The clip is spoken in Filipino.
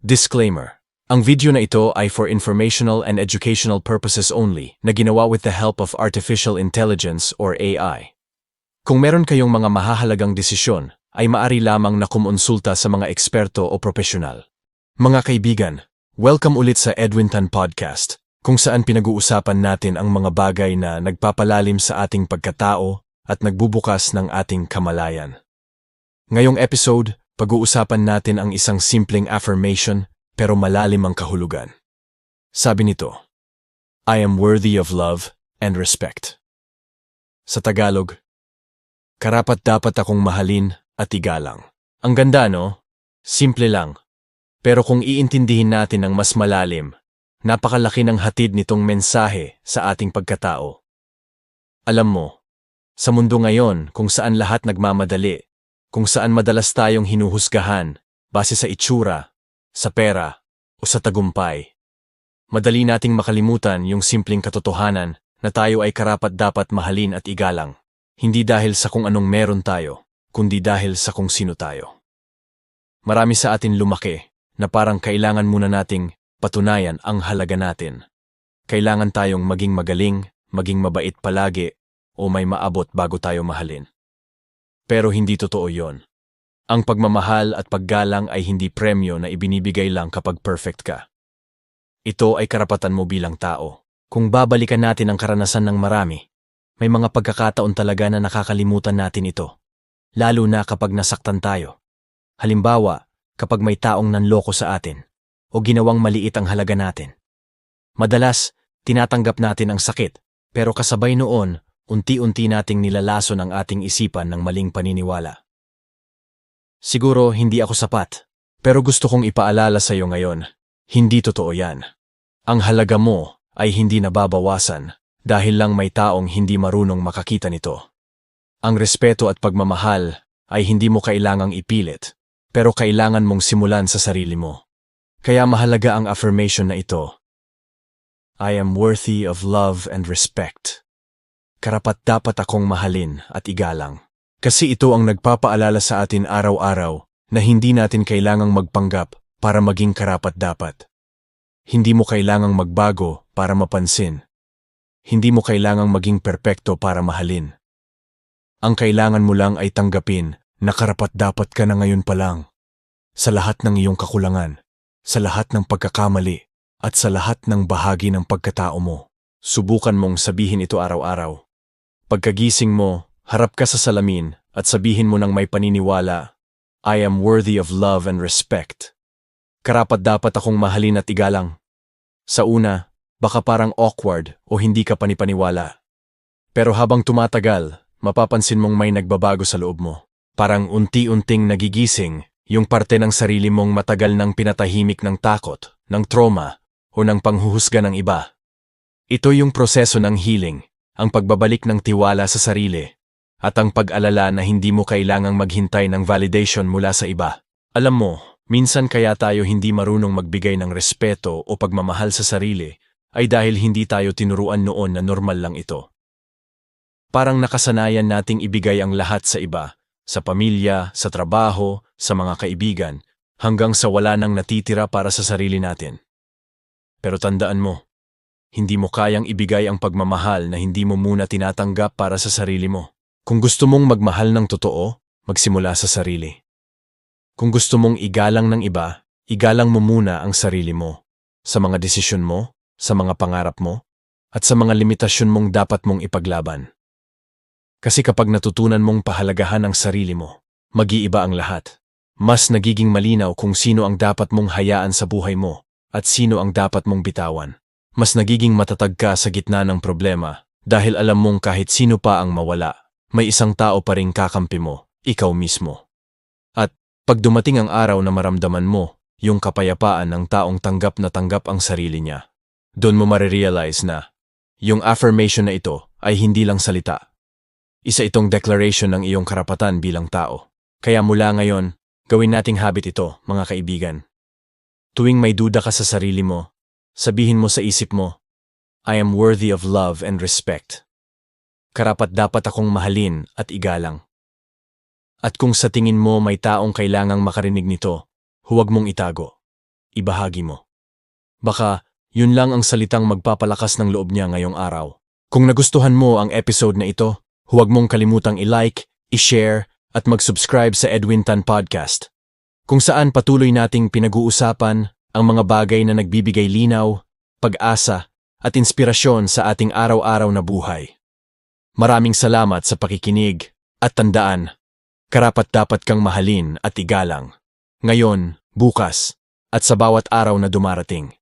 Disclaimer. Ang video na ito ay for informational and educational purposes only na ginawa with the help of artificial intelligence or AI. Kung meron kayong mga mahahalagang desisyon, ay maari lamang na kumonsulta sa mga eksperto o profesional. Mga kaibigan, welcome ulit sa Edwin Tan Podcast, kung saan pinag-uusapan natin ang mga bagay na nagpapalalim sa ating pagkatao at nagbubukas ng ating kamalayan. Ngayong episode, pag-uusapan natin ang isang simpleng affirmation pero malalim ang kahulugan. Sabi nito, I am worthy of love and respect. Sa Tagalog, karapat-dapat akong mahalin at igalang. Ang ganda, no? Simple lang. Pero kung iintindihin natin ng mas malalim, napakalaki ng hatid nitong mensahe sa ating pagkatao. Alam mo, sa mundo ngayon kung saan lahat nagmamadali, kung saan madalas tayong hinuhusgahan base sa itsura, sa pera, o sa tagumpay, madali nating makalimutan yung simpleng katotohanan na tayo ay karapat-dapat mahalin at igalang, hindi dahil sa kung anong meron tayo, kundi dahil sa kung sino tayo. Marami sa atin lumaki na parang kailangan muna nating patunayan ang halaga natin. Kailangan tayong maging magaling, maging mabait palagi, o may maabot bago tayo mahalin. Pero hindi totoo yon. Ang pagmamahal at paggalang ay hindi premyo na ibinibigay lang kapag perfect ka. Ito ay karapatan mo bilang tao. Kung babalikan natin ang karanasan ng marami, may mga pagkakataon talaga na nakakalimutan natin ito. Lalo na kapag nasaktan tayo. Halimbawa, kapag may taong nanloko sa atin o ginawang maliit ang halaga natin. Madalas, tinatanggap natin ang sakit, pero kasabay noon, unti-unti nating nilalason ang ating isipan ng maling paniniwala. Siguro hindi ako sapat, pero gusto kong ipaalala sa iyo ngayon, hindi totoo yan. Ang halaga mo ay hindi nababawasan dahil lang may taong hindi marunong makakita nito. Ang respeto at pagmamahal ay hindi mo kailangang ipilit, pero kailangan mong simulan sa sarili mo. Kaya mahalaga ang affirmation na ito. I am worthy of love and respect. Karapat-dapat akong mahalin at igalang. Kasi ito ang nagpapaalala sa atin araw-araw na hindi natin kailangang magpanggap para maging karapat-dapat. Hindi mo kailangang magbago para mapansin. Hindi mo kailangang maging perpekto para mahalin. Ang kailangan mo lang ay tanggapin na karapat-dapat ka na ngayon pa lang. Sa lahat ng iyong kakulangan, sa lahat ng pagkakamali, at sa lahat ng bahagi ng pagkatao mo. Subukan mong sabihin ito araw-araw. Pagkagising mo, harap ka sa salamin at sabihin mo ng may paniniwala, I am worthy of love and respect. Karapat-dapat akong mahalin at igalang. Sa una, baka parang awkward o hindi ka panipaniwala. Pero habang tumatagal, mapapansin mong may nagbabago sa loob mo. Parang unti-unting nagigising yung parte ng sarili mong matagal nang pinatahimik ng takot, ng trauma, o ng panghuhusga ng iba. Ito yung proseso ng healing, ang pagbabalik ng tiwala sa sarili, at ang pag-alala na hindi mo kailangang maghintay ng validation mula sa iba. Alam mo, minsan kaya tayo hindi marunong magbigay ng respeto o pagmamahal sa sarili ay dahil hindi tayo tinuruan noon na normal lang ito. Parang nakasanayan nating ibigay ang lahat sa iba, sa pamilya, sa trabaho, sa mga kaibigan, hanggang sa wala nang natitira para sa sarili natin. Pero tandaan mo, hindi mo kayang ibigay ang pagmamahal na hindi mo muna tinatanggap para sa sarili mo. Kung gusto mong magmahal ng totoo, magsimula sa sarili. Kung gusto mong igalang ng iba, igalang mo muna ang sarili mo, sa mga desisyon mo, sa mga pangarap mo, at sa mga limitasyon mong dapat mong ipaglaban. Kasi kapag natutunan mong pahalagahan ang sarili mo, mag-iiba ang lahat. Mas nagiging malinaw kung sino ang dapat mong hayaan sa buhay mo at sino ang dapat mong bitawan. Mas nagiging matatag ka sa gitna ng problema dahil alam mong kahit sino pa ang mawala, may isang tao pa ring kakampi mo, ikaw mismo. At pag dumating ang araw na maramdaman mo yung kapayapaan ng taong tanggap na tanggap ang sarili niya, doon mo marirealize na yung affirmation na ito ay hindi lang salita. Isa itong declaration ng iyong karapatan bilang tao. Kaya mula ngayon, gawin nating habit ito, mga kaibigan. Tuwing may duda ka sa sarili mo, sabihin mo sa isip mo, I am worthy of love and respect. Karapat-dapat akong mahalin at igalang. At kung sa tingin mo may taong kailangang makarinig nito, huwag mong itago. ibahagi mo. Baka yun lang ang salitang magpapalakas ng loob niya ngayong araw. Kung nagustuhan mo ang episode na ito, huwag mong kalimutang i-like, i-share at mag-subscribe sa Edwin Tan Podcast, kung saan patuloy nating pinag-uusapan ang mga bagay na nagbibigay linaw, pag-asa at inspirasyon sa ating araw-araw na buhay. Maraming salamat sa pakikinig at tandaan, karapat-dapat kang mahalin at igalang. Ngayon, bukas, at sa bawat araw na dumarating.